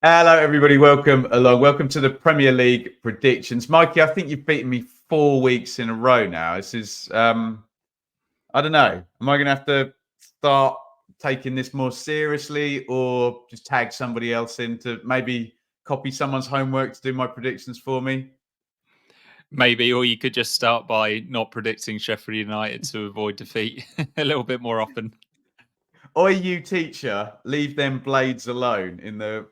Hello, everybody. Welcome along. Welcome to the Premier League predictions. Mikey, I think you've beaten me 4 weeks in a row now. This is, I don't know. Am I going to have to start taking this more seriously or just tag somebody else in to maybe copy someone's homework to do my predictions for me? Maybe, or you could just start by not predicting Sheffield United to avoid defeat a little bit more often. Oi, you teacher, leave them blades alone, in the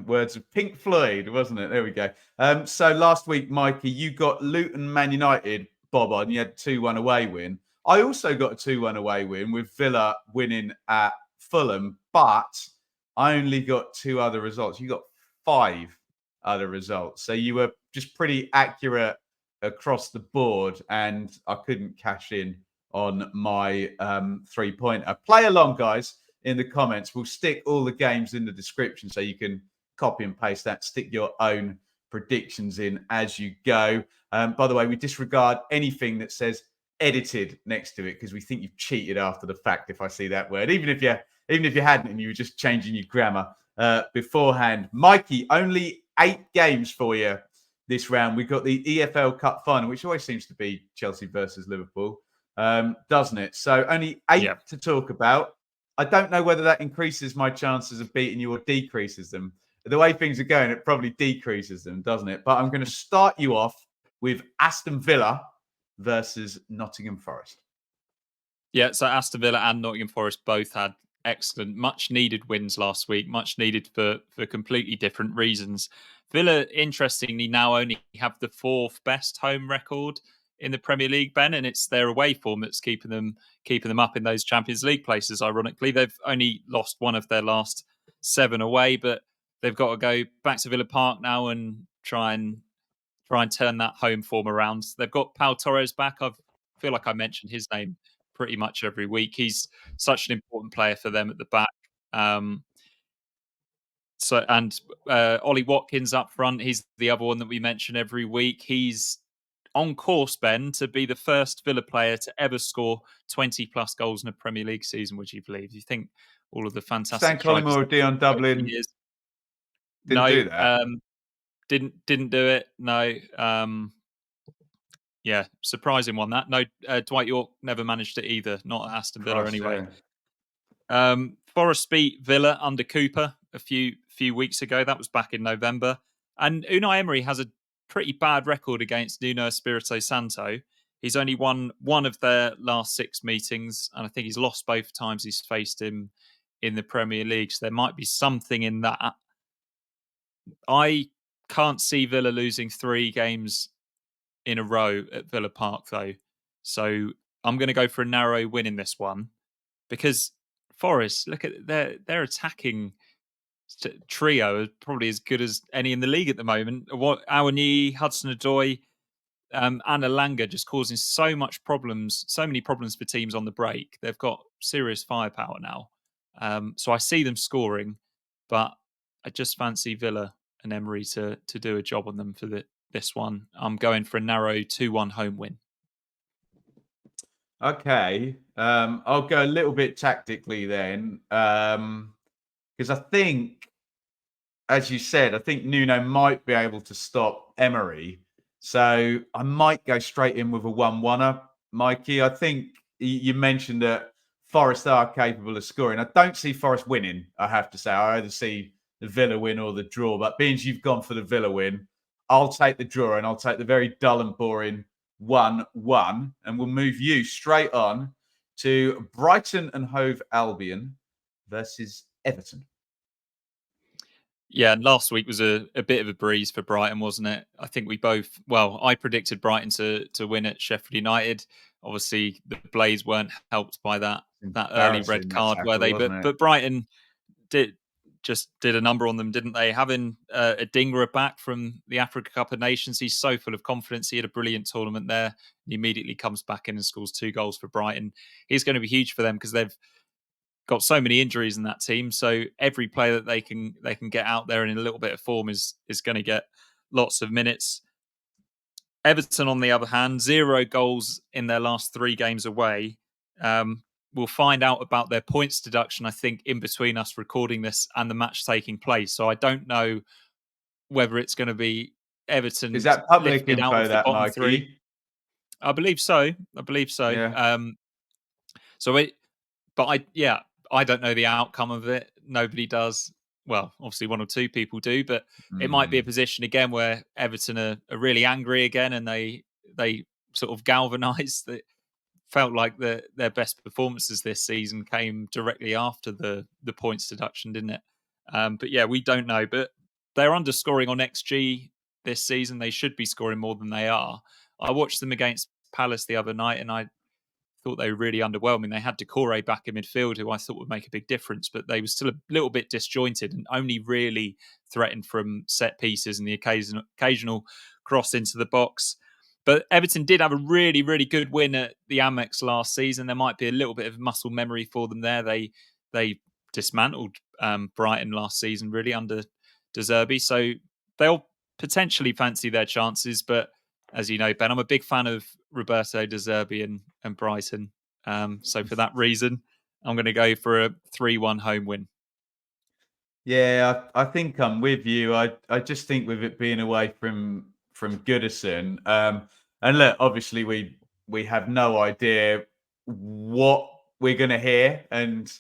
words of Pink Floyd, wasn't it? There we go. So last week, Mikey, you got Luton Man United bob on. You had 2-1 away win. I also got a 2-1 away win with Villa winning at Fulham, but I only got two other results. You got five other results. So you were just pretty accurate across the board, and I couldn't cash in on my 3-pointer. Play along, guys, in the comments. We'll stick all the games in the description so you can copy and paste that, stick your own predictions in as you go. By the way, we disregard anything that says edited next to it because we think you've cheated after the fact if I see that word, even if you hadn't and you were just changing your grammar beforehand. Mikey, only 8 games for you this round. We've got the EFL Cup Final, which always seems to be Chelsea versus Liverpool, doesn't it? So only 8 to talk about. I don't know whether that increases my chances of beating you or decreases them. The way things are going, it probably decreases them, doesn't it? But I'm going to start you off with Aston Villa versus Nottingham Forest. Yeah, so Aston Villa and Nottingham Forest both had excellent, much needed wins last week, much needed for completely different reasons. Villa, interestingly, now only have the 4th best home record in the Premier League, Ben, and it's their away form that's keeping them up in those Champions League places. Ironically, they've only lost one of their last 7 away, but they've got to go back to Villa Park now and try and turn that home form around. They've got Pau Torres back. I feel like I mentioned his name pretty much every week. He's such an important player for them at the back. Ollie Watkins up front. He's the other one that we mention every week. He's on course, Ben, to be the first Villa player to ever score 20 plus goals in a Premier League season. Would you believe? You think all of the fantastic Stan strikers Collymore or Dion Dublin years? didn't No, do that. didn't do it. No. Yeah, surprising one that. No, Dwight York never managed it either. Not at Aston Villa Christ, anyway. yeah. Forest beat Villa under Cooper a few weeks ago. That was back in November. And Unai Emery has a pretty bad record against Nuno Espirito Santo. He's only won one of their last 6 meetings, and I think he's lost both times he's faced him in the Premier League. So there might be something in that. I can't see Villa losing 3 games in a row at Villa Park, though. So I'm going to go for a narrow win in this one because Forest, look at their attacking trio, is probably as good as any in the league at the moment. Awani, Hudson-Odoi, and Alanga just causing so many problems for teams on the break. They've got serious firepower now. So I see them scoring, but I just fancy Villa and Emery to do a job on them for this one. I'm going for a narrow 2-1 home win. Okay. I'll go a little bit tactically then. Because I think, as you said, I think Nuno might be able to stop Emery. So I might go straight in with a 1-1er, Mikey. I think you mentioned that Forest are capable of scoring. I don't see Forest winning, I have to say. I either see the Villa win or the draw. But being you've gone for the Villa win, I'll take the draw and I'll take the very dull and boring 1-1. And we'll move you straight on to Brighton and Hove Albion versus Everton. Yeah, and last week was a bit of a breeze for Brighton, wasn't it? I think I predicted Brighton to win at Sheffield United. Obviously, the Blaze weren't helped by that early red card, were they? But Brighton did a number on them, didn't they? Having a Dingra back from the Africa Cup of Nations, he's so full of confidence. He had a brilliant tournament there. He immediately comes back in and scores 2 goals for Brighton. He's going to be huge for them because they've got so many injuries in that team. So every player that they can get out there and in a little bit of form is going to get lots of minutes. Everton, on the other hand, 0 goals in their last 3 games away. we'll find out about their points deduction, I think, in between us recording this and the match taking place. So I don't know whether it's going to be Everton Is that public lifted out info, of the that, bottom three. Mikey? I believe so. Yeah. So I don't know the outcome of it. Nobody does. Well, obviously one or two people do, but it might be a Mm. position again where Everton are really angry again, and they sort of galvanise. That felt like their best performances this season came directly after the points deduction, didn't it? But yeah, we don't know. But they're underscoring on XG this season. They should be scoring more than they are. I watched them against Palace the other night, and I thought they were really underwhelming. They had Decore back in midfield, who I thought would make a big difference, but they were still a little bit disjointed and only really threatened from set pieces and the occasional cross into the box. But Everton did have a really, really good win at the Amex last season. There might be a little bit of muscle memory for them there. They dismantled Brighton last season, really, under De Zerbi. So they'll potentially fancy their chances, but as you know, Ben, I'm a big fan of Roberto De Zerbi and Brighton. So for that reason, I'm going to go for a 3-1 home win. Yeah, I think I'm with you. I just think with it being away from Goodison, and look, obviously we have no idea what we're going to hear, and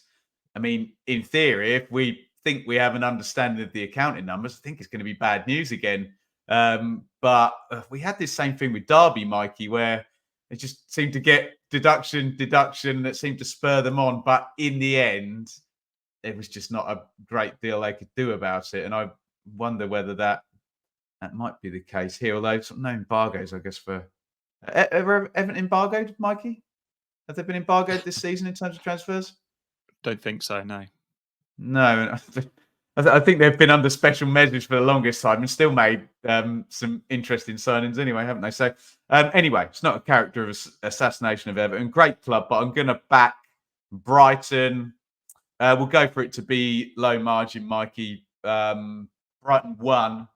I mean, in theory, if we think we have an understanding of the accounting numbers, I think it's going to be bad news again. But we had this same thing with Derby, Mikey, where it just seemed to get deduction that seemed to spur them on, but in the end it was just not a great deal they could do about it. And I wonder whether that might be the case here. Although no embargoes, I guess, for ever embargoed, Mikey? Have they been embargoed this season in terms of transfers? Don't think so, no. No. I think they've been under special measures for the longest time and still made some interesting signings anyway, haven't they? So anyway, it's not a character of assassination of Everton. Great club, but I'm going to back Brighton. We'll go for it to be low margin, Mikey. Brighton 1,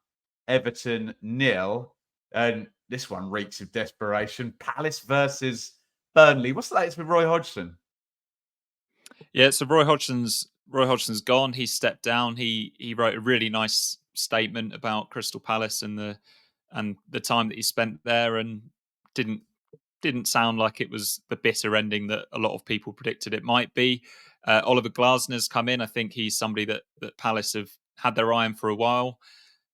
Everton 0. And this one reeks of desperation. Palace versus Burnley. What's the latest with Roy Hodgson? Yeah, so Roy Hodgson's gone. He stepped down. He wrote a really nice statement about Crystal Palace and the time that he spent there, and didn't sound like it was the bitter ending that a lot of people predicted it might be. Oliver Glasner's come in. I think he's somebody that Palace have had their eye on for a while,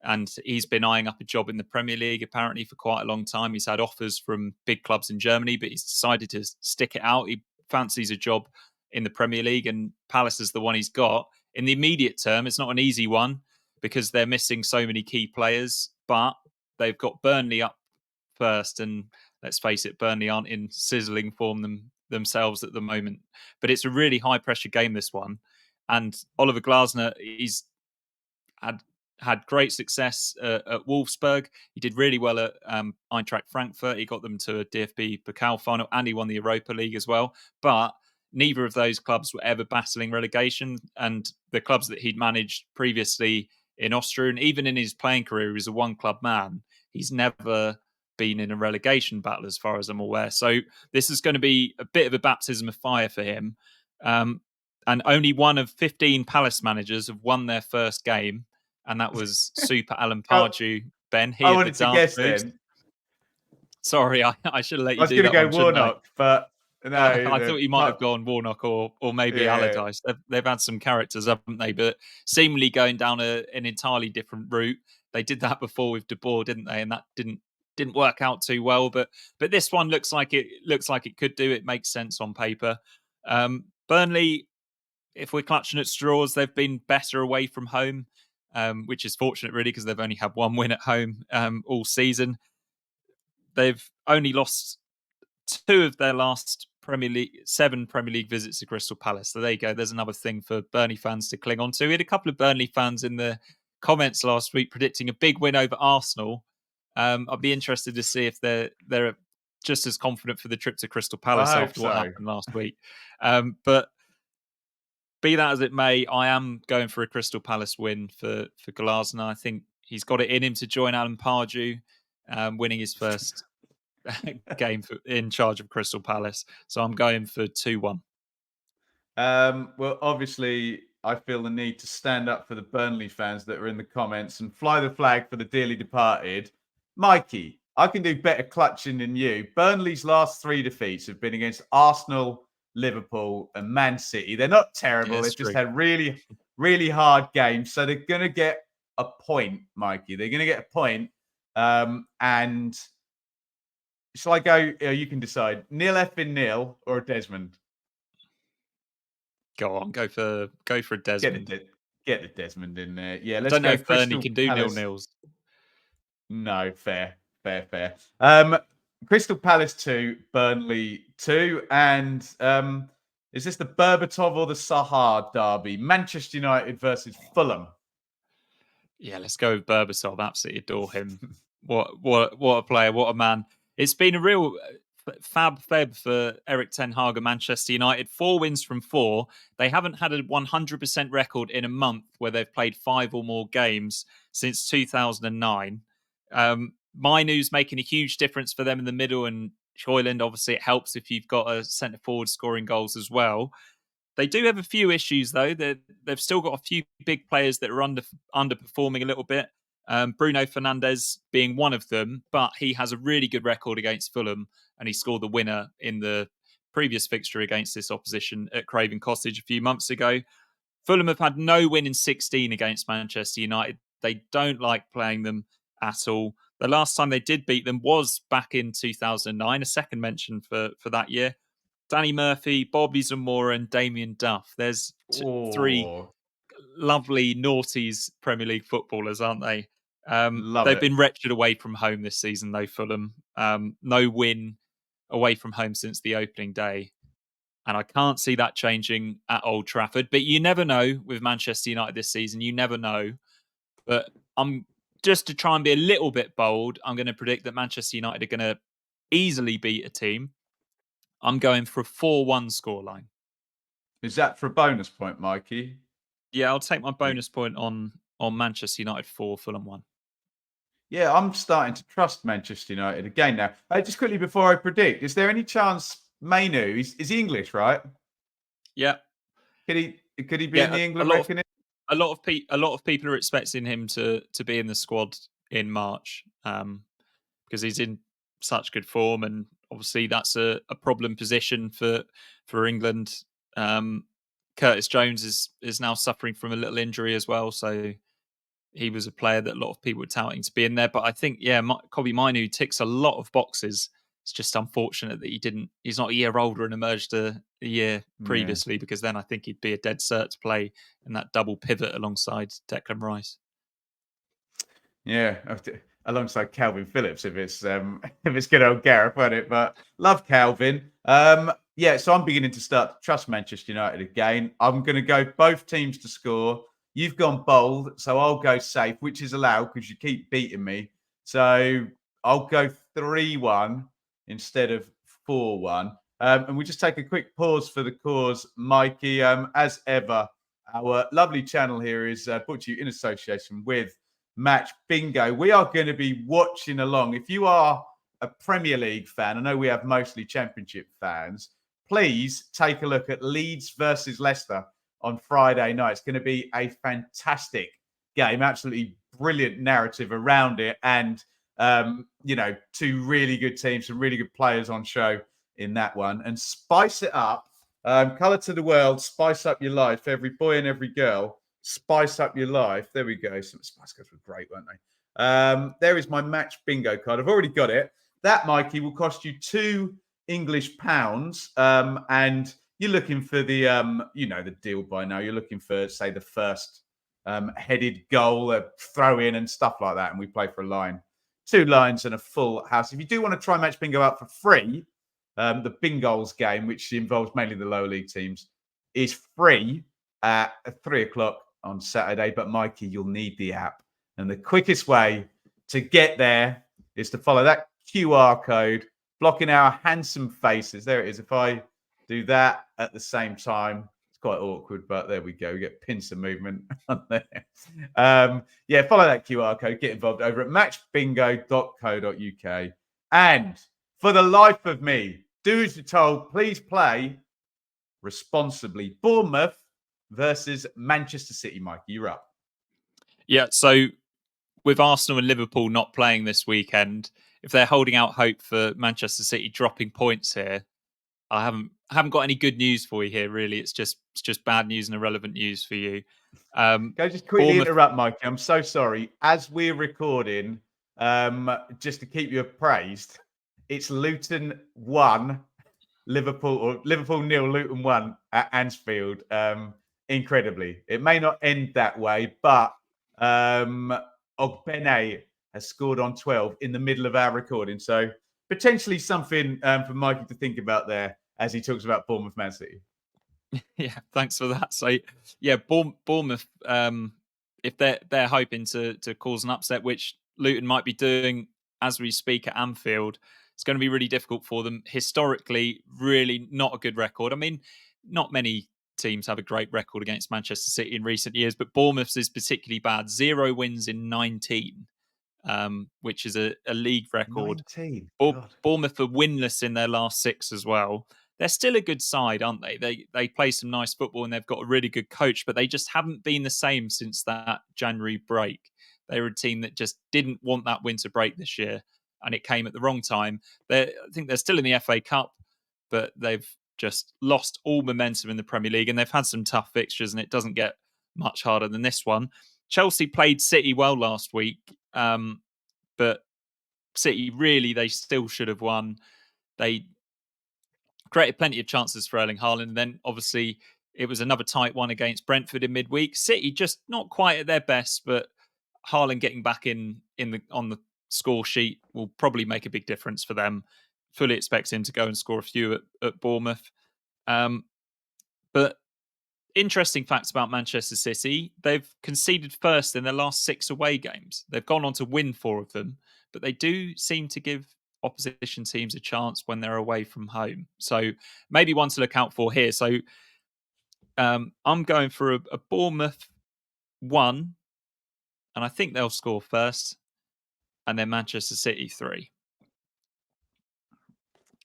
and he's been eyeing up a job in the Premier League apparently for quite a long time. He's had offers from big clubs in Germany, but he's decided to stick it out. He fancies a job in the Premier League, and Palace is the one he's got. In the immediate term, it's not an easy one because they're missing so many key players, but they've got Burnley up first, and let's face it, Burnley aren't in sizzling form themselves at the moment. But it's a really high pressure game, this one. And Oliver Glasner, he's had great success at Wolfsburg. He did really well at Eintracht Frankfurt. He got them to a DFB Pokal final, and he won the Europa League as well. But neither of those clubs were ever battling relegation. And the clubs that he'd managed previously in Austria, and even in his playing career, he was a one-club man. He's never been in a relegation battle, as far as I'm aware. So this is going to be a bit of a baptism of fire for him. And only one of 15 Palace managers have won their first game, and that was Super Alan Pardew. Ben, he I at the wanted to dance guess moves. then. Sorry, I should have let I you was do going to that go one, shouldn't I? Warnock, but no. I thought you might have gone Warnock or maybe Yeah. Allardyce. They've had some characters, haven't they? But seemingly going down an entirely different route. They did that before with De Boer, didn't they? And that didn't work out too well. But this one looks like it could do. It makes sense on paper. Burnley, if we're clutching at straws, they've been better away from home, which is fortunate really because they've only had one win at home all season. They've only lost 2 of their last 7 Premier League visits to Crystal Palace. So there you go. There's another thing for Burnley fans to cling on to. We had a couple of Burnley fans in the comments last week predicting a big win over Arsenal. I'd be interested to see if they're just as confident for the trip to Crystal Palace I hope after what so. happened last week. But be that as it may, I am going for a Crystal Palace win for Glasner. I think he's got it in him to join Alan Pardew, winning his first game in charge of Crystal Palace. So I'm going for 2-1. Well, obviously, I feel the need to stand up for the Burnley fans that are in the comments and fly the flag for the dearly departed. Mikey, I can do better clutching than you. Burnley's last 3 defeats have been against Arsenal, Liverpool, and Man City. They're not Yeah, terrible. it's They've just true. had really, really hard games. So they're going to get a point, Mikey. They're going to get a point. And shall I go? You can decide. Nil effing nil or a Desmond. Go on, go for a Desmond. Get the Desmond in there. Yeah, I let's don't know go if Burnley Crystal can do Palace. nil-nils. No, fair. Crystal Palace 2, Burnley 2. And is this the Berbatov or the Sahar derby? Manchester United versus Fulham. Yeah, let's go with Berbatov. Absolutely adore him. What a player, what a man. It's been a real fab for Eric Ten Hag and Manchester United. 4 wins from 4. They haven't had a 100% record in a month where they've played 5 or more games since 2009. Mainoo's making a huge difference for them in the middle, and Hoyland, obviously, it helps if you've got a centre forward scoring goals as well. They do have a few issues, though. They've still got a few big players that are underperforming a little bit. Bruno Fernandes being one of them, but he has a really good record against Fulham, and he scored the winner in the previous fixture against this opposition at Craven Cottage a few months ago. Fulham have had no win in 16 against Manchester United. They don't like playing them at all. The last time they did beat them was back in 2009, a second mention for that year. Danny Murphy, Bobby Zamora, and Damien Duff. There's 3 lovely noughties Premier League footballers, aren't they? Love They've it. been wretched away from home this season, though, Fulham. No win away from home since the opening day. And I can't see that changing at Old Trafford. But you never know with Manchester United this season. You never know. But I'm just to try and be a little bit bold, I'm going to predict that Manchester United are going to easily beat a team. I'm going for a 4-1 scoreline. Is that for a bonus point, Mikey? Yeah, I'll take my bonus point on Manchester United 4, Fulham 1. Yeah, I'm starting to trust Manchester United again now. Just quickly before I predict, is there any chance Mainu is he English, right? Yeah. Could he be in the England reckoning? A lot of people are expecting him to be in the squad in March because he's in such good form, and obviously that's a problem position for England. Curtis Jones is now suffering from a little injury as well, so he was a player that a lot of people were touting to be in there. But I think, Kobbie Mainoo ticks a lot of boxes. It's just unfortunate that he's not a year older and emerged a year previously, because then I think he'd be a dead cert to play in that double pivot alongside Declan Rice. Yeah, alongside Calvin Phillips, if it's good old Gareth, won't it? But love Calvin. So I'm beginning to start to trust Manchester United again. I'm going to go both teams to score. You've gone bold, so I'll go safe, which is allowed because you keep beating me. So I'll go 3-1 instead of 4-1. And we just take a quick pause for the cause, Mikey. As ever, our lovely channel here is brought to you in association with Match Bingo. We are going to be watching along. If you are a Premier League fan, I know we have mostly Championship fans, please take a look at Leeds versus Leicester on Friday night. It's going to be a fantastic game, absolutely brilliant narrative around it, and 2 really good teams, some really good players on show in that one. And spice it up, colour to the world, spice up your life, every boy and every girl. Spice up your life. There we go. Some Spice Girls were great, weren't they? There is my Match Bingo card. I've already got it. That, Mikey, will cost you £2 English. And you're looking for the, the deal by now. You're looking for, say, the first headed goal, a throw in and stuff like that. And we play for a line. 2 lines and a full house. If you do want to try Match Bingo out for free, the Bingos game, which involves mainly the lower league teams, is free at 3:00 on Saturday. But Mikey, you'll need the app. And the quickest way to get there is to follow that QR code, blocking our handsome faces. There it is. If I do that at the same time, it's quite awkward, but there we go. We get pincer movement on there. Follow that QR code. Get involved over at matchbingo.co.uk. And for the life of me, do as you're told. Please play responsibly. Bournemouth versus Manchester City. Mikey, you're up. Yeah, so with Arsenal and Liverpool not playing this weekend, if they're holding out hope for Manchester City dropping points here, I haven't got any good news for you here. Really, it's just bad news and irrelevant news for you. Can I just quickly Bournemouth, interrupt, Mikey? I'm so sorry. As we're recording, just to keep you appraised, it's Luton 1, Liverpool 0, Luton 1 at Anfield. Incredibly, it may not end that way, but Ogbene has scored on 12 in the middle of our recording, so potentially something for Mikey to think about there as he talks about Bournemouth Man City. yeah, thanks for that. So, yeah, Bournemouth, if they're hoping to cause an upset, which Luton might be doing as we speak at Anfield, it's going to be really difficult for them. Historically, really not a good record. I mean, not many teams have a great record against Manchester City in recent years, but Bournemouth's is particularly bad. 0 wins in 19, which is a league record. 19. Bournemouth are winless in their last 6 as well. They're still a good side, aren't they? They play some nice football and they've got a really good coach, but they just haven't been the same since that January break. They were a team that just didn't want that winter break this year, and it came at the wrong time. I think they're still in the FA Cup, but they've just lost all momentum in the Premier League, and they've had some tough fixtures, and it doesn't get much harder than this one. Chelsea played City well last week, but City, really, they still should have won. They created plenty of chances for Erling Haaland. And then, obviously, it was another tight one against Brentford in midweek. City just not quite at their best, but Haaland getting back on the score sheet will probably make a big difference for them. Fully expect him to go and score a few at Bournemouth. But interesting facts about Manchester City. They've conceded first in their last 6 away games. They've gone on to win 4 of them, but they do seem to give opposition teams a chance when they're away from home. So maybe one to look out for here. So I'm going for a Bournemouth 1, and I think they'll score first, and then Manchester City 3.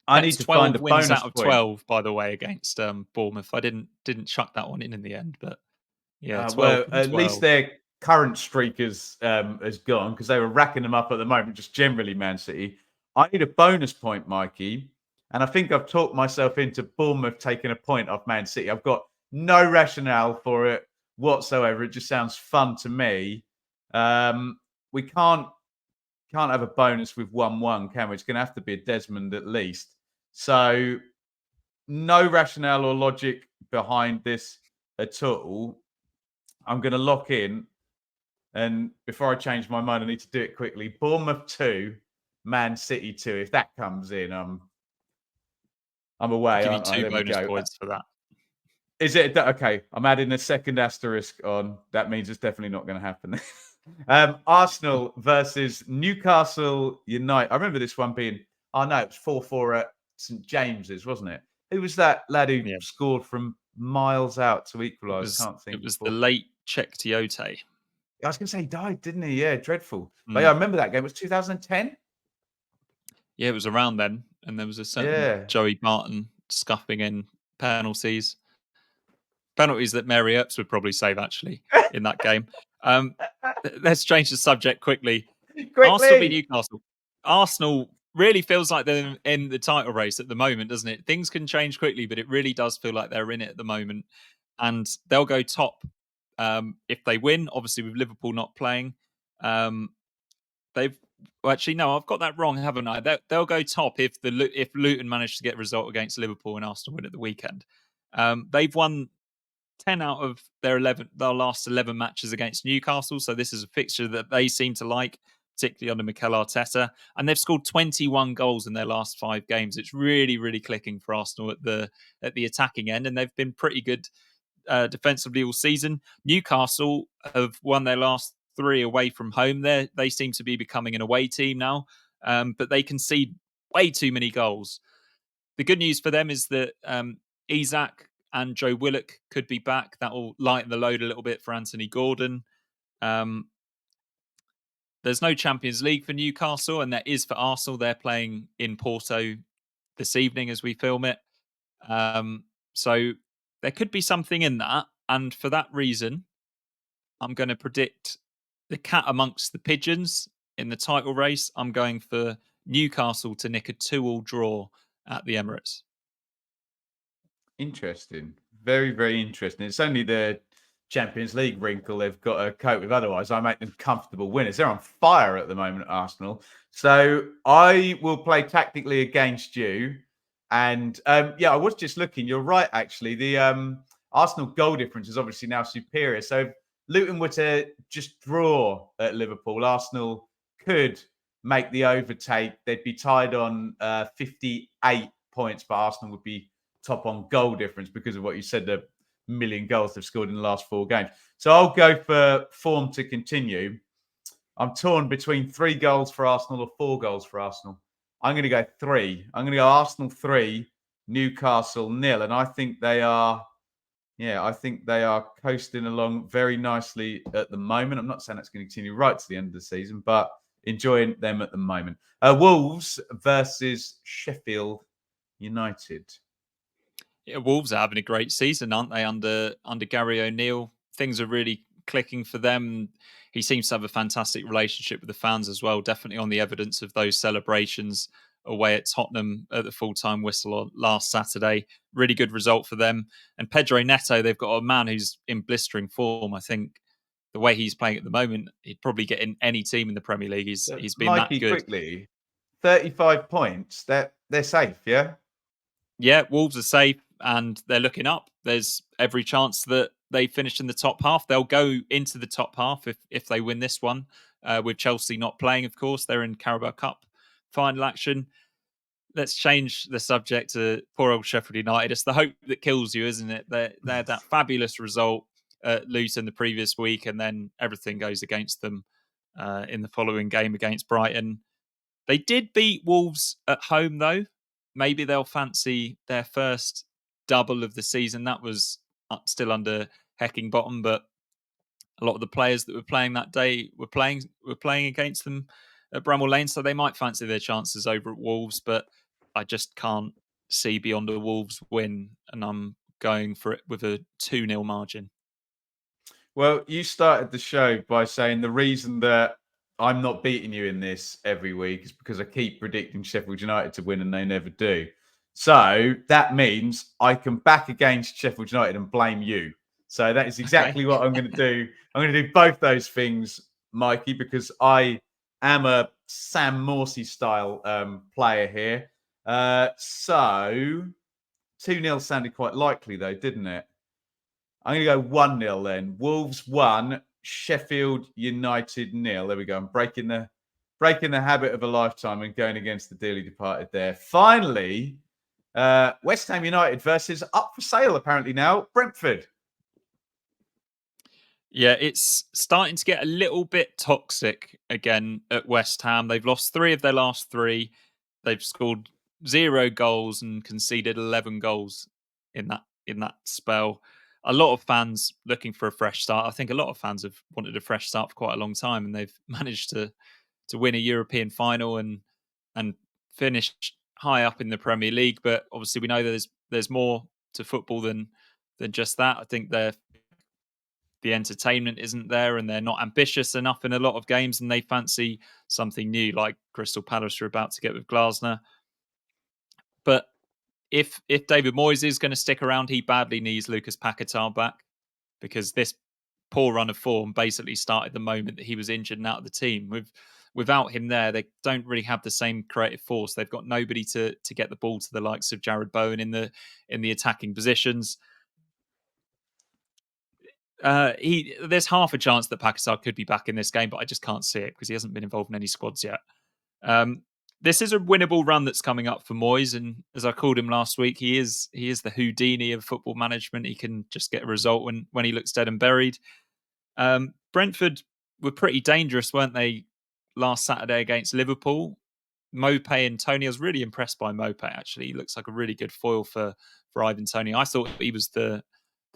I need to 12 find a wins bonus out of point. 12, by the way, against Bournemouth. I didn't chuck that one in the end, but yeah, 12 well, from at 12. least their current streak has gone because they were racking them up at the moment, just generally Man City. I need a bonus point, Mikey, and I think I've talked myself into Bournemouth taking a point off Man City. I've got no rationale for it whatsoever. It just sounds fun to me. We can't have a bonus with 1-1, can we? It's going to have to be a Desmond at least. So no rationale or logic behind this at all. I'm going to lock in. And before I change my mind, I need to do it quickly. Bournemouth 2, Man City 2. If that comes in, I'm away, I'll give you aren't I? 2 There we bonus go. points for that. Is it? Okay, I'm adding a second asterisk on. That means it's definitely not going to happen. Arsenal versus Newcastle United. I remember this one being, oh no, it was 4-4 at St James's, wasn't it? Who was that lad who scored from miles out to equalise? Can't think. It was the late Czech Tiote. I was going to say he died, didn't he? Yeah, dreadful. But Mm. yeah, I remember that game. It was 2010? Yeah, it was around then. And there was a certain Joey Barton scuffing in penalties. Penalties that Mary Earps would probably save, actually, in that game. Let's change the subject quickly. Arsenal v Newcastle. Arsenal really feels like they're in the title race at the moment, doesn't it? Things can change quickly, but it really does feel like they're in it at the moment. And they'll go top if they win, obviously with Liverpool not playing. I've got that wrong, haven't I? They'll go top if Luton manage to get a result against Liverpool and Arsenal win at the weekend. They've won 10 out of their last 11 matches against Newcastle, so this is a fixture that they seem to like, particularly under Mikel Arteta, and they've scored 21 goals in their last 5 games. It's really, really clicking for Arsenal at the attacking end, and they've been pretty good defensively all season. Newcastle have won their last 3 away from home. They seem to be becoming an away team now, but they concede way too many goals. The good news for them is that Isak and Joe Willock could be back. That will lighten the load a little bit for Anthony Gordon. There's no Champions League for Newcastle, and there is for Arsenal. They're playing in Porto this evening as we film it. So there could be something in that. And for that reason, I'm going to predict the cat amongst the pigeons in the title race. I'm going for Newcastle to nick a 2-2 draw at the Emirates. Interesting. Very, very interesting. It's only the Champions League wrinkle they've got to cope with. Otherwise, I make them comfortable winners. They're on fire at the moment, Arsenal. So I will play tactically against you. And I was just looking. You're right, actually. The Arsenal goal difference is obviously now superior. So if Luton were to just draw at Liverpool, Arsenal could make the overtake. They'd be tied on 58 points, but Arsenal would be top on goal difference because of what you said, the million goals they've scored in the last 4 games. So I'll go for form to continue. I'm torn between 3 goals for Arsenal or 4 goals for Arsenal. I'm going to go 3. I'm going to go Arsenal 3, Newcastle 0. And I think they are, coasting along very nicely at the moment. I'm not saying that's going to continue right to the end of the season, but enjoying them at the moment. Wolves versus Sheffield United. Yeah, Wolves are having a great season, aren't they? Under Gary O'Neill, things are really clicking for them. He seems to have a fantastic relationship with the fans as well. Definitely on the evidence of those celebrations away at Tottenham at the full-time whistle last Saturday. Really good result for them. And Pedro Neto, they've got a man who's in blistering form. I think the way he's playing at the moment, he'd probably get in any team in the Premier League. He's been Mikey, that good. quickly, 35 points. They're safe, yeah? Yeah, Wolves are safe and they're looking up. There's every chance that they finish in the top half. They'll go into the top half if they win this one. With Chelsea not playing, of course, they're in Carabao Cup final action. Let's change the subject to poor old Sheffield United. It's the hope that kills you, isn't it? They had that fabulous result at Luton the previous week, and then everything goes against them in the following game against Brighton. They did beat Wolves at home, though. Maybe they'll fancy their first double of the season. That was still under Heckingbottom, but a lot of the players that were playing that day were playing against them at Bramall Lane, so they might fancy their chances over at Wolves. But I just can't see beyond a Wolves win, and I'm going for it with a 2-0 margin. Well, you started the show by saying the reason that I'm not beating you in this every week is because I keep predicting Sheffield United to win and they never do. So that means I can back against Sheffield United and blame you. So that is exactly what I'm going to do. I'm going to do both those things, Mikey, because I am a Sam Morsey style player here. So 2-0 sounded quite likely, though, didn't it? I'm going to go 1-0 then. Wolves 1, Sheffield United 0. There we go. I'm breaking the habit of a lifetime and going against the dearly departed there. Finally, West Ham United versus up for sale apparently now, Brentford. Yeah, it's starting to get a little bit toxic again at West Ham. They've lost 3 of their last 3. They've scored 0 goals and conceded 11 goals in that spell. A lot of fans looking for a fresh start. I think a lot of fans have wanted a fresh start for quite a long time, and they've managed to win a European final and finish high up in the Premier League. But obviously, we know there's more to football than just that. I think the entertainment isn't there and they're not ambitious enough in a lot of games, and they fancy something new like Crystal Palace are about to get with Glasner. But if David Moyes is going to stick around, he badly needs Lucas Paquetá back, because this poor run of form basically started the moment that he was injured and out of the team. Without him there, they don't really have the same creative force. They've got nobody to get the ball to the likes of Jared Bowen in the attacking positions. There's half a chance that Pakistan could be back in this game, but I just can't see it because he hasn't been involved in any squads yet. This is a winnable run that's coming up for Moyes, and as I called him last week, he is the Houdini of football management. He can just get a result when he looks dead and buried. Brentford were pretty dangerous, weren't they, last Saturday against Liverpool? Maupay and Tony, I was really impressed by Maupay, actually. He looks like a really good foil for Ivan Toney. I thought he was the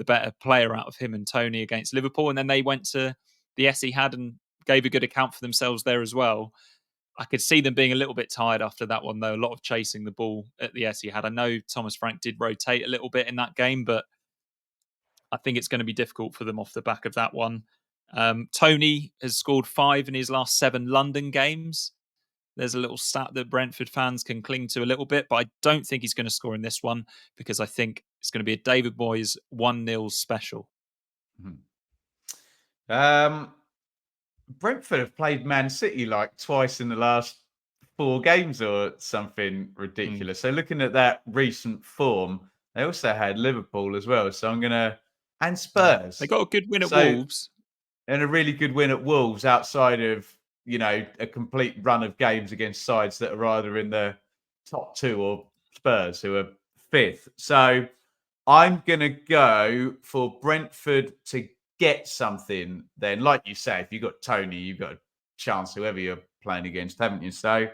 better player out of him and Tony against Liverpool. And then they went to the Etihad and gave a good account for themselves there as well. I could see them being a little bit tired after that one, though. A lot of chasing the ball at the Etihad. I know Thomas Frank did rotate a little bit in that game, but I think it's going to be difficult for them off the back of that one. Tony has scored 5 in his last 7 London games. There's a little stat that Brentford fans can cling to a little bit, but I don't think he's going to score in this one because I think it's going to be a David Moyes 1-0 special. Brentford have played Man City like twice in the last 4 games or something ridiculous. So looking at that recent form, they also had Liverpool as well. So I'm going to... And Spurs. They got a good win at Wolves. And a really good win at Wolves outside of, a complete run of games against sides that are either in the top 2 or Spurs, who are 5th. So I'm going to go for Brentford to get something then. Like you say, if you've got Tony, you've got a chance, whoever you're playing against, haven't you? So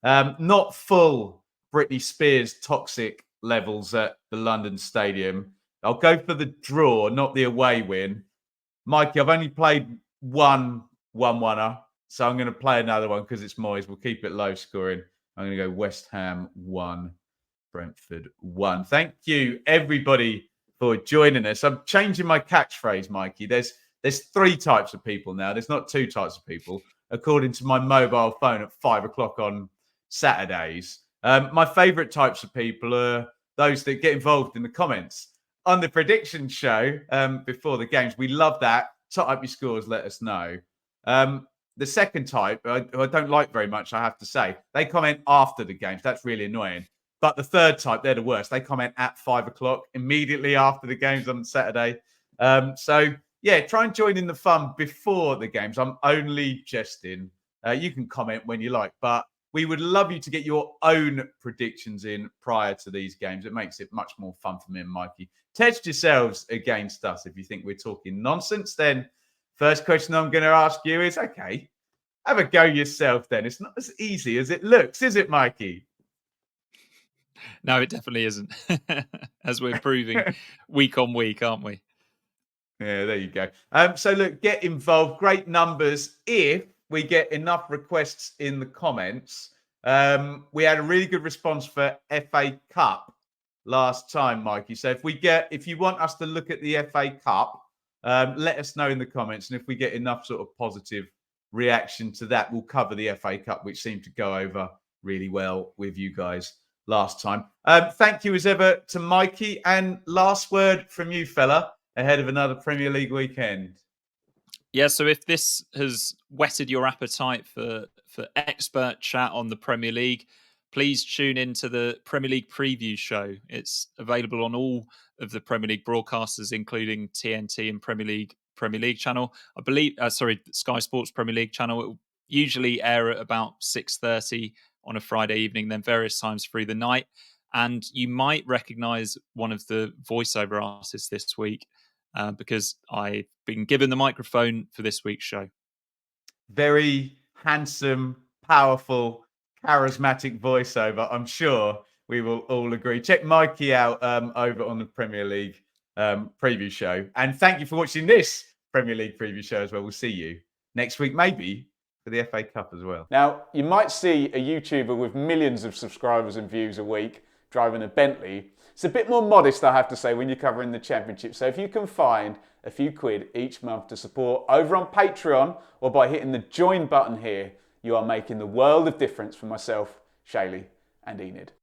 not full Britney Spears toxic levels at the London Stadium. I'll go for the draw, not the away win. Mikey, I've only played one 1-1er, so I'm going to play another one because it's Moyes. We'll keep it low scoring. I'm going to go West Ham 1, Brentford 1. Thank you, everybody, for joining us. I'm changing my catchphrase, Mikey. There's 3 types of people now. There's not 2 types of people, according to my mobile phone at 5 o'clock on Saturdays. My favourite types of people are those that get involved in the comments on the prediction show before the games. We love that. Top up your scores, let us know. The second type, I don't like very much, I have to say. They comment after the games. That's really annoying. But the third type, they're the worst. They comment at 5 o'clock, immediately after the games on Saturday. So, yeah, try and join in the fun before the games. I'm only jesting. You can comment when you like, but we would love you to get your own predictions in prior to these games. It makes it much more fun for me and Mikey. Test yourselves against us if you think we're talking nonsense. Then first question I'm going to ask you is, okay, have a go yourself then. It's not as easy as it looks, is it, Mikey? No, it definitely isn't. As we're proving week on week, aren't we? Yeah, there you go. So look, get involved. Great numbers if we get enough requests in the comments. We had a really good response for FA Cup last time, Mikey. So if you want us to look at the FA Cup, let us know in the comments. And if we get enough sort of positive reaction to that, we'll cover the FA Cup, which seemed to go over really well with you guys last time. Thank you as ever to Mikey. And last word from you, fella, ahead of another Premier League weekend. Yeah, so if this has whetted your appetite for expert chat on the Premier League, please tune into the Premier League preview show. It's available on all of the Premier League broadcasters, including TNT and Premier League channel. I believe, Sky Sports Premier League channel. It will usually air at about 6:30 on a Friday evening, then various times through the night. And you might recognise one of the voiceover artists this week because I've been given the microphone for this week's show. Very handsome, powerful, charismatic voiceover. I'm sure we will all agree. Check Mikey out over on the Premier League preview show. And thank you for watching this Premier League preview show as well. We'll see you next week, maybe for the FA Cup as well. Now, you might see a YouTuber with millions of subscribers and views a week driving a Bentley. It's a bit more modest, I have to say, when you're covering the Championship. So if you can find a few quid each month to support over on Patreon or by hitting the join button here, you are making the world of difference for myself, Shaylee and Enid.